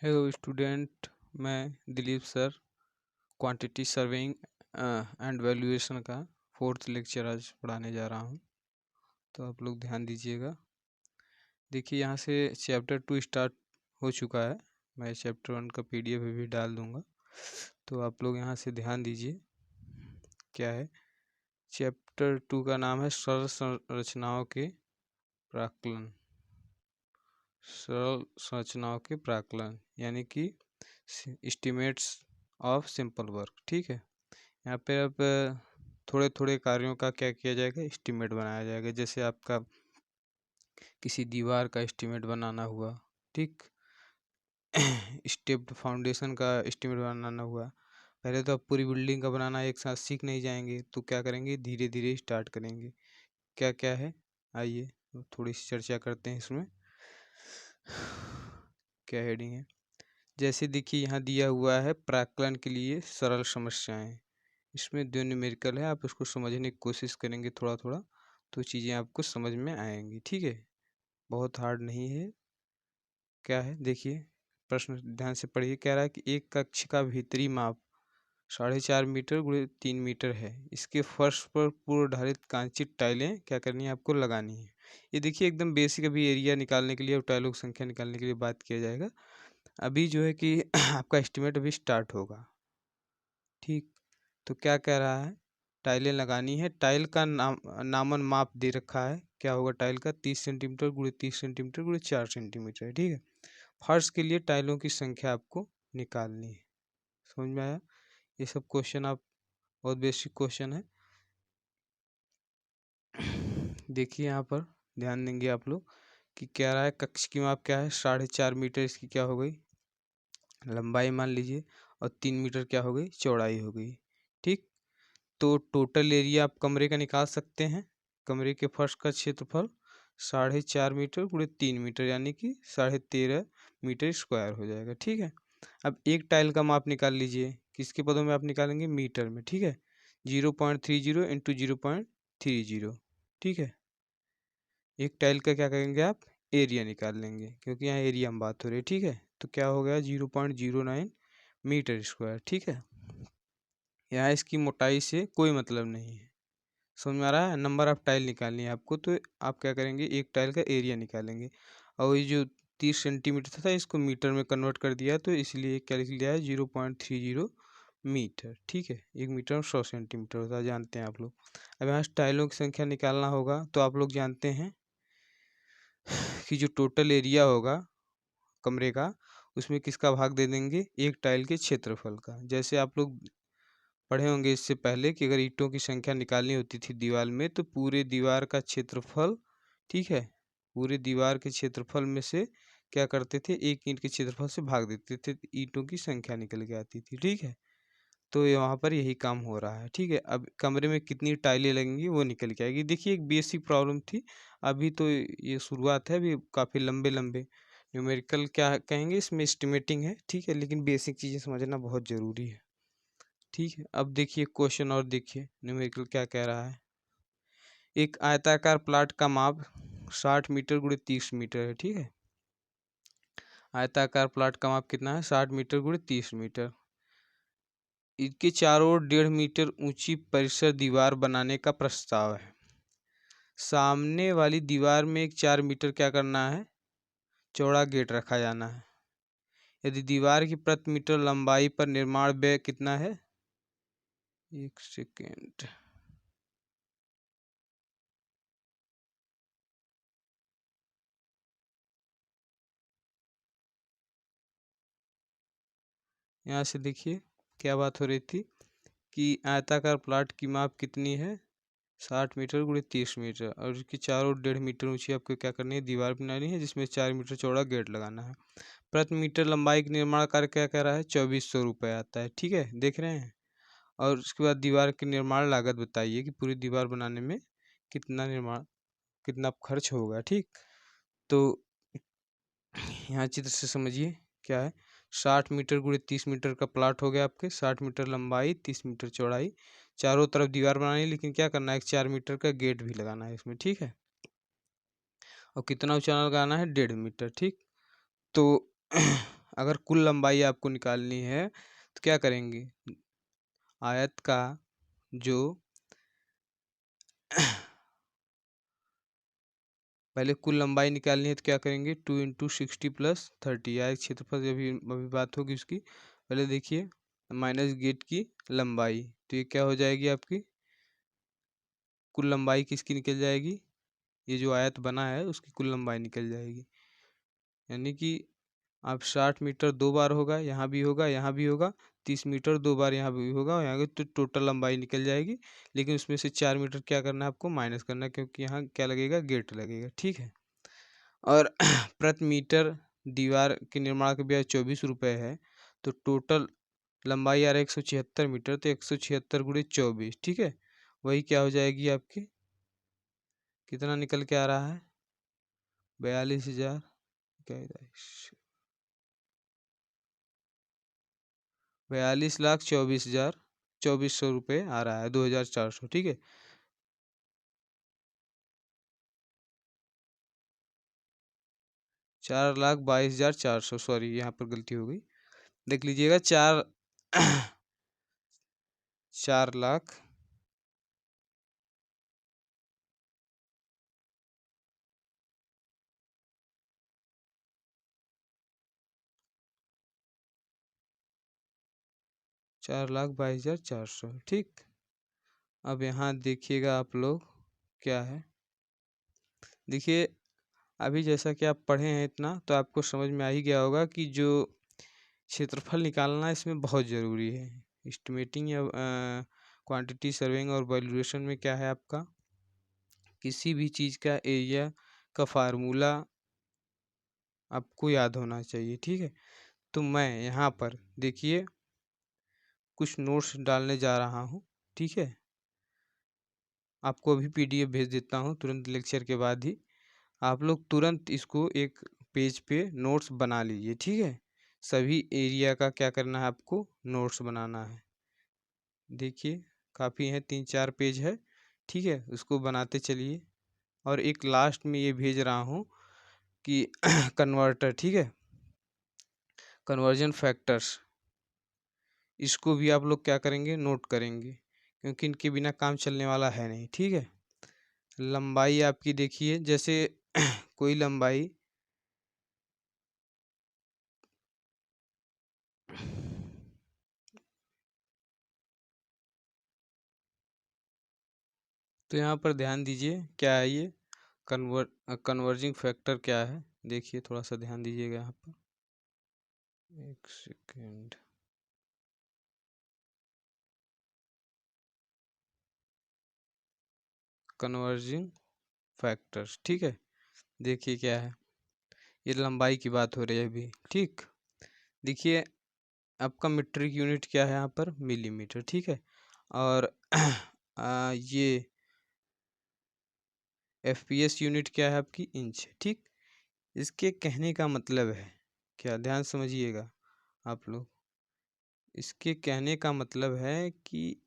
Hello student, मैं Dilip sir quantity surveying and valuation का 4th lecture आज पढ़ाने जा रहा हूँ। तो आप लोग ध्यान दीजिएगा। देखिए, यहाँ से चैप्टर 2 स्टार्ट हो चुका है। मैं चैप्टर 1 का PDF भी डाल दूँगा, तो आप लोग यहाँ से ध्यान दीजिए। क्या है चैप्टर 2 का नाम है सरल संरचनाओं के प्राक्कलन। सरल संरचनाओं के प्राक्कलन यानी कि एस्टिमेट्स ऑफ सिंपल वर्क। ठीक है, यहाँ पे अब थोड़े थोड़े कार्यों का क्या किया जाएगा, एस्टिमेट बनाया जाएगा। जैसे आपका किसी दीवार का एस्टिमेट बनाना हुआ, ठीक, स्टेप्ड फाउंडेशन का एस्टिमेट बनाना हुआ। पहले तो आप पूरी बिल्डिंग का बनाना एक साथ सीख नहीं जाएंगे, तो क्या करेंगे, धीरे धीरे स्टार्ट करेंगे। क्या क्या है, आइए थोड़ी सी चर्चा करते हैं इसमें। क्या हेडिंग है, जैसे देखिए यहाँ दिया हुआ है प्राक्कलन के लिए सरल समस्याएं। इसमें 2 न्यूमेरिकल है, आप उसको समझने की कोशिश करेंगे थोड़ा थोड़ा, तो चीज़ें आपको समझ में आएंगी। ठीक है, बहुत हार्ड नहीं है। क्या है, देखिए प्रश्न ध्यान से पढ़िए। कह रहा है कि एक कक्ष का भीतरी माप 4.5 मीटर × 3 मीटर है। इसके फर्श पर पूर्व ढालित कांचित टाइलें क्या करनी है, आपको लगानी है। ये देखिए एकदम बेसिक, अभी एरिया निकालने के लिए और टाइलों की संख्या निकालने के लिए बात किया जाएगा। अभी जो है कि आपका एस्टिमेट अभी स्टार्ट होगा। ठीक, तो क्या कह रहा है, टाइलें लगानी है। टाइल का नामन माप दे रखा है। क्या होगा, टाइल का 30 सेंटीमीटर × 30 सेंटीमीटर × 4 सेंटीमीटर है। ठीक है, फर्श के लिए टाइलों की संख्या आपको निकालनी है। समझ में आया? ये सब क्वेश्चन आप बहुत बेसिक क्वेश्चन है। देखिए यहाँ पर ध्यान देंगे आप लोग कि कह रहा है कक्ष की माप क्या है, 4.5 मीटर इसकी क्या हो गई, लंबाई मान लीजिए, और 3 मीटर क्या हो गई, चौड़ाई हो गई। ठीक, तो टोटल एरिया आप कमरे का निकाल सकते हैं। कमरे के फर्श का क्षेत्रफल 4.5 मीटर × 3 मीटर यानी कि 13.5 मीटर स्क्वायर हो जाएगा। ठीक है, अब एक टाइल का माप निकाल लीजिए। किसके पदों में आप निकालेंगे, मीटर में। ठीक है, 0.30 × 0.30। ठीक है, एक टाइल का क्या करेंगे आप, एरिया निकाल लेंगे, क्योंकि यहाँ एरिया में बात हो रही है। ठीक है, तो क्या हो गया, 0.09 मीटर स्क्वायर। ठीक है, यहाँ इसकी मोटाई से कोई मतलब नहीं है। समझ में आ रहा है? नंबर ऑफ टाइल निकालनी है आपको, तो आप क्या करेंगे, एक टाइल का एरिया निकालेंगे। और ये जो 30 सेंटीमीटर था इसको मीटर में कन्वर्ट कर दिया, तो इसलिए क्या लिख लिया है, 0.30 मीटर। ठीक है, 1 मीटर में 100 सेंटीमीटर होता है, जानते हैं आप लोग। अब यहाँ टाइलों की संख्या निकालना होगा, तो आप लोग जानते हैं कि जो टोटल एरिया होगा कमरे का, उसमें किसका भाग दे देंगे, एक टाइल के क्षेत्रफल का। जैसे आप लोग पढ़े होंगे इससे पहले कि अगर ईंटों की संख्या निकालनी होती थी दीवार में, तो पूरे दीवार का क्षेत्रफल, ठीक है, पूरे दीवार के क्षेत्रफल में से क्या करते थे, एक ईंट के क्षेत्रफल से भाग देते थे, ईंटों की संख्या निकल के आती थी। ठीक है, तो यहाँ पर यही काम हो रहा है। ठीक है, अब कमरे में कितनी टाइलें लगेंगी वो निकल के आएगी। देखिए एक बेसिक प्रॉब्लम थी, अभी तो ये शुरुआत है, अभी काफ़ी लंबे लंबे न्यूमेरिकल क्या कहेंगे, इसमें एस्टिमेटिंग है। ठीक है, लेकिन बेसिक चीज़ें समझना बहुत ज़रूरी है। ठीक है, अब देखिए क्वेश्चन और देखिए न्यूमेरिकल क्या कह रहा है। एक आयताकार प्लाट का माप 60 मीटर × 30 मीटर है। ठीक है, आयताकार प्लाट का माप कितना है, 60 मीटर × 30 मीटर। इसके चारों ओर 1.5 मीटर ऊंची परिसर दीवार बनाने का प्रस्ताव है। सामने वाली दीवार में एक 4 मीटर क्या करना है, चौड़ा गेट रखा जाना है। यदि दीवार की प्रति मीटर लंबाई पर निर्माण व्यय कितना है, एक सेकेंड, यहाँ से देखिए क्या बात हो रही थी कि आयताकार प्लाट की माप कितनी है, 60 मीटर × 30 मीटर, और उसकी चारों 1.5 मीटर ऊंची आपको क्या करनी है, दीवार बनानी है, जिसमें 4 मीटर चौड़ा गेट लगाना है। प्रति मीटर लंबाई का निर्माण कार्य क्या कह रहा है, 2400 रुपये आता है। ठीक है, देख रहे हैं। और उसके बाद दीवार की निर्माण लागत बताइए कि पूरी दीवार बनाने में कितना खर्च होगा। ठीक, तो यहाँ चित्र से समझिए क्या है, 60 मीटर × 30 मीटर का प्लाट हो गया आपके, 60 मीटर लंबाई, 30 मीटर चौड़ाई, चारों तरफ दीवार बनानी है, लेकिन क्या करना है, एक 4 मीटर का गेट भी लगाना है इसमें। ठीक है, और कितना ऊंचा लगाना है, 1.5 मीटर। ठीक, तो अगर कुल लंबाई आपको निकालनी है तो क्या करेंगे, आयत का जो पहले कुल लंबाई निकालनी है तो क्या करेंगे, 2 × 60 + 30, या क्षेत्रफल अभी अभी बात होगी उसकी। पहले देखिए माइनस गेट की लंबाई, तो ये क्या हो जाएगी आपकी, कुल लंबाई किसकी निकल जाएगी, ये जो आयत बना है उसकी कुल लंबाई निकल जाएगी। यानी कि आप 60 मीटर 2 बार होगा, यहाँ भी होगा, यहाँ भी होगा, 30 मीटर 2 बार यहाँ भी होगा, और यहाँ की तो टोटल लंबाई निकल जाएगी। लेकिन उसमें से 4 मीटर क्या करना है आपको, माइनस करना है, क्योंकि यहाँ क्या लगेगा, गेट लगेगा। ठीक है। और प्रति मीटर दीवार के निर्माण का ब्याज 24 रुपये है, तो टोटल लंबाई आ रहा है 176 मीटर, तो 176 × 24, ठीक है, वही क्या हो जाएगी आपकी, कितना निकल के आ रहा है, 42,000, क्या 42,24,000 2400 रुपये आ रहा है, 2,400, ठीक है। 4,22,400, सॉरी यहाँ पर गलती हो गई, देख लीजिएगा, 4 लाख 4,22,400, ठीक। अब यहाँ देखिएगा आप लोग क्या है, देखिए अभी जैसा कि आप पढ़े हैं इतना, तो आपको समझ में आ ही गया होगा कि जो क्षेत्रफल निकालना इसमें बहुत ज़रूरी है। एस्टिमेटिंग या क्वांटिटी सर्वेइंग और वैल्यूएशन में क्या है आपका, किसी भी चीज़ का एरिया का फार्मूला आपको याद होना चाहिए। ठीक है, तो मैं यहाँ पर देखिए कुछ नोट्स डालने जा रहा हूँ। ठीक है, आपको अभी पीडीएफ भेज देता हूँ तुरंत लेक्चर के बाद ही, आप लोग तुरंत इसको एक पेज पे नोट्स बना लीजिए। ठीक है, सभी एरिया का क्या करना है, आपको नोट्स बनाना है। देखिए काफ़ी है, 3-4 पेज है। ठीक है, उसको बनाते चलिए। और एक लास्ट में ये भेज रहा हूँ कि कन्वर्टर, ठीक है, कन्वर्जन फैक्टर्स, इसको भी आप लोग क्या करेंगे, नोट करेंगे, क्योंकि इनके बिना काम चलने वाला है नहीं। ठीक है, लंबाई आपकी देखिए, जैसे कोई लंबाई तो यहाँ पर ध्यान दीजिए क्या है ये कन्वर्जिंग फैक्टर क्या है, देखिए थोड़ा सा ध्यान दीजिएगा यहाँ पर, एक सेकेंड। कन्वर्जिंग फैक्टर्स, ठीक है, देखिए क्या है, ये लंबाई की बात हो रही है अभी। ठीक, देखिए आपका मीट्रिक यूनिट क्या है यहाँ पर, मिलीमीटर। ठीक है, और ये एफपीएस यूनिट क्या है आपकी, इंच। ठीक, इसके कहने का मतलब है क्या, ध्यान समझिएगा आप लोग, इसके कहने का मतलब है कि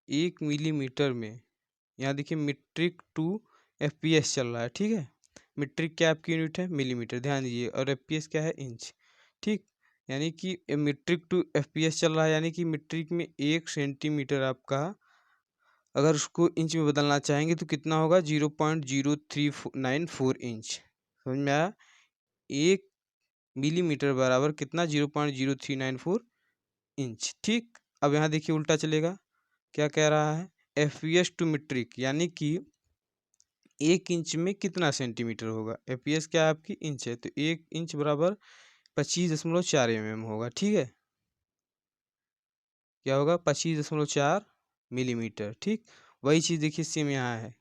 1 मिलीमीटर में, यहाँ देखिए मीट्रिक टू एफपीएस चल रहा है। ठीक है, मीट्रिक क्या आपकी यूनिट है, मिलीमीटर, ध्यान दीजिए, और एफपीएस क्या है, इंच। ठीक, यानी कि मीट्रिक टू एफपीएस चल रहा है, यानी कि मीट्रिक में 1 सेंटीमीटर आपका, अगर उसको इंच में बदलना चाहेंगे तो कितना होगा, 0.0394 इंच। समझ में आया, 1 मिलीमीटर बराबर कितना, 0.0394 इंच। ठीक, अब यहाँ देखिए उल्टा चलेगा, क्या कह रहा है, एफपीएस टू मीट्रिक, यानी कि 1 इंच में कितना सेंटीमीटर होगा, एफपीएस क्या है आपकी, इंच है, तो 1 इंच बराबर 25.4 mm होगा। ठीक है, क्या होगा, 25.4 मिलीमीटर। ठीक, वही चीज़ देखिए सेम यहाँ है,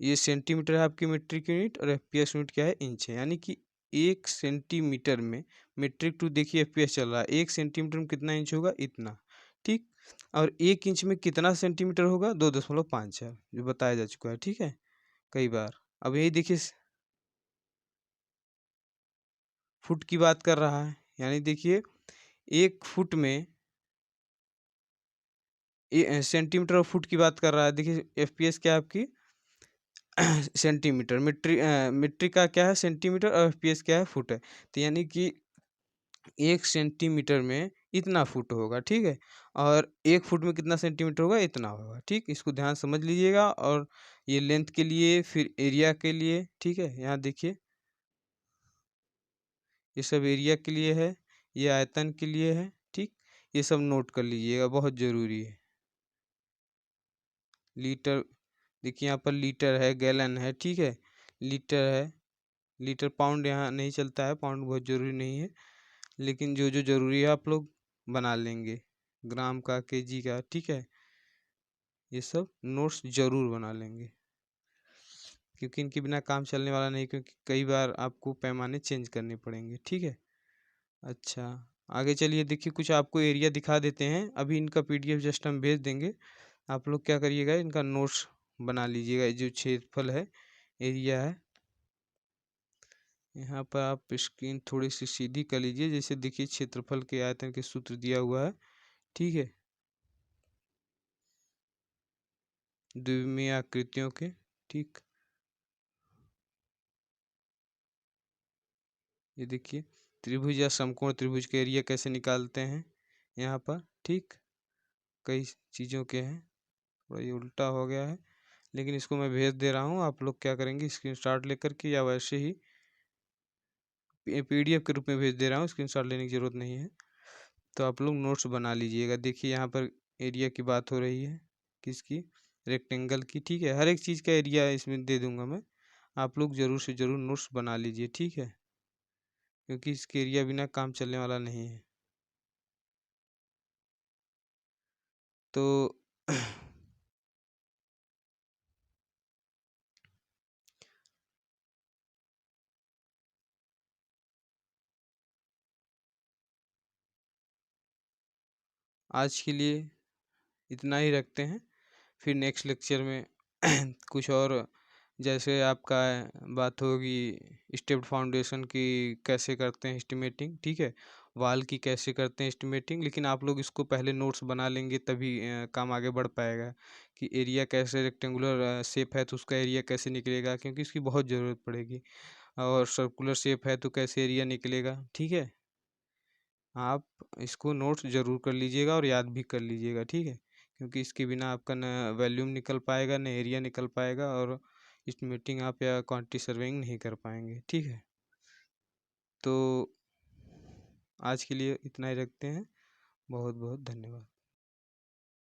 ये सेंटीमीटर है आपकी मीट्रिक यूनिट, और एफपीएस यूनिट क्या है, इंच है, यानी कि 1 सेंटीमीटर में, मीट्रिक टू देखिए एफपीएस चल रहा है, 1 सेंटीमीटर में कितना इंच होगा, इतना। ठीक, और 1 इंच में कितना सेंटीमीटर होगा, 2.54, जो बताया जा चुका है। ठीक है, कई बार। अब यही देखिए फुट की बात कर रहा है, यानी देखिए 1 फुट में सेंटीमीटर और फुट की बात कर रहा है। देखिए एफपीएस क्या है आपकी, सेंटीमीटर, मीट्रिक का क्या है, सेंटीमीटर, और एफपीएस क्या है, फुट है। तो यानी कि 1 सेंटीमीटर में इतना फुट होगा, ठीक है? और 1 फुट में कितना सेंटीमीटर होगा? इतना होगा, ठीक? इसको ध्यान समझ लीजिएगा और ये लेंथ के लिए फिर एरिया के लिए, ठीक है? यहाँ देखिए, ये सब एरिया के लिए है, ये आयतन के लिए है, ठीक? ये सब नोट कर लीजिएगा, बहुत ज़रूरी है। लीटर देखिए यहाँ पर लीटर है, गैलन है, ठीक है? लीटर है, लीटर पाउंड यहाँ नहीं चलता है, पाउंड बहुत ज़रूरी नहीं है। लेकिन जो ज़रूरी है आप लोग बना लेंगे, ग्राम का, केजी का, ठीक है? ये सब नोट्स ज़रूर बना लेंगे, क्योंकि इनके बिना काम चलने वाला नहीं, क्योंकि कई बार आपको पैमाने चेंज करने पड़ेंगे, ठीक है? अच्छा, आगे चलिए, देखिए कुछ आपको एरिया दिखा देते हैं। अभी इनका पीडीएफ जस्ट हम भेज देंगे। आप लोग क्या करिएगा, इनका नोट्स बना लीजिएगा। ये जो क्षेत्रफल है, एरिया है, यहाँ पर आप स्क्रीन थोड़ी सी सीधी कर लीजिए। जैसे देखिए क्षेत्रफल के आयतन के सूत्र दिया हुआ है, ठीक है? द्विमीय आकृतियों के, ठीक? ये देखिए त्रिभुज या समकोण त्रिभुज के एरिया कैसे निकालते हैं यहाँ पर, ठीक? कई चीज़ों के हैं, थोड़ा ये उल्टा हो गया है, लेकिन इसको मैं भेज दे रहा हूँ। आप लोग क्या करेंगे, स्क्रीनशॉट लेकर के या वैसे ही पीडीएफ के रूप में भेज दे रहा हूँ, स्क्रीनशॉट लेने की ज़रूरत नहीं है। तो आप लोग नोट्स बना लीजिएगा। देखिए यहाँ पर एरिया की बात हो रही है, किसकी? रेक्टेंगल की, ठीक है? हर एक चीज़ का एरिया इसमें दे दूंगा मैं। आप लोग ज़रूर से ज़रूर नोट्स बना लीजिए, ठीक है? क्योंकि इसके एरिया बिना काम चलने वाला नहीं है। तो आज के लिए इतना ही रखते हैं। फिर नेक्स्ट लेक्चर में कुछ और, जैसे आपका बात होगी स्टेप्ड फाउंडेशन की, कैसे करते हैं एस्टिमेटिंग, ठीक है? वाल की कैसे करते हैं एस्टिमेटिंग। लेकिन आप लोग इसको पहले नोट्स बना लेंगे, तभी काम आगे बढ़ पाएगा। कि एरिया कैसे, रेक्टेंगुलर शेप है तो उसका एरिया कैसे निकलेगा, क्योंकि इसकी बहुत ज़रूरत पड़ेगी। और सर्कुलर शेप है तो कैसे एरिया निकलेगा, ठीक है? आप इसको नोट्स ज़रूर कर लीजिएगा और याद भी कर लीजिएगा, ठीक है? क्योंकि इसके बिना आपका न वॉल्यूम निकल पाएगा, न एरिया निकल पाएगा, और एस्टिमेटिंग आप या क्वांटिटी सर्वेइंग नहीं कर पाएंगे, ठीक है? तो आज के लिए इतना ही रखते हैं। बहुत बहुत धन्यवाद।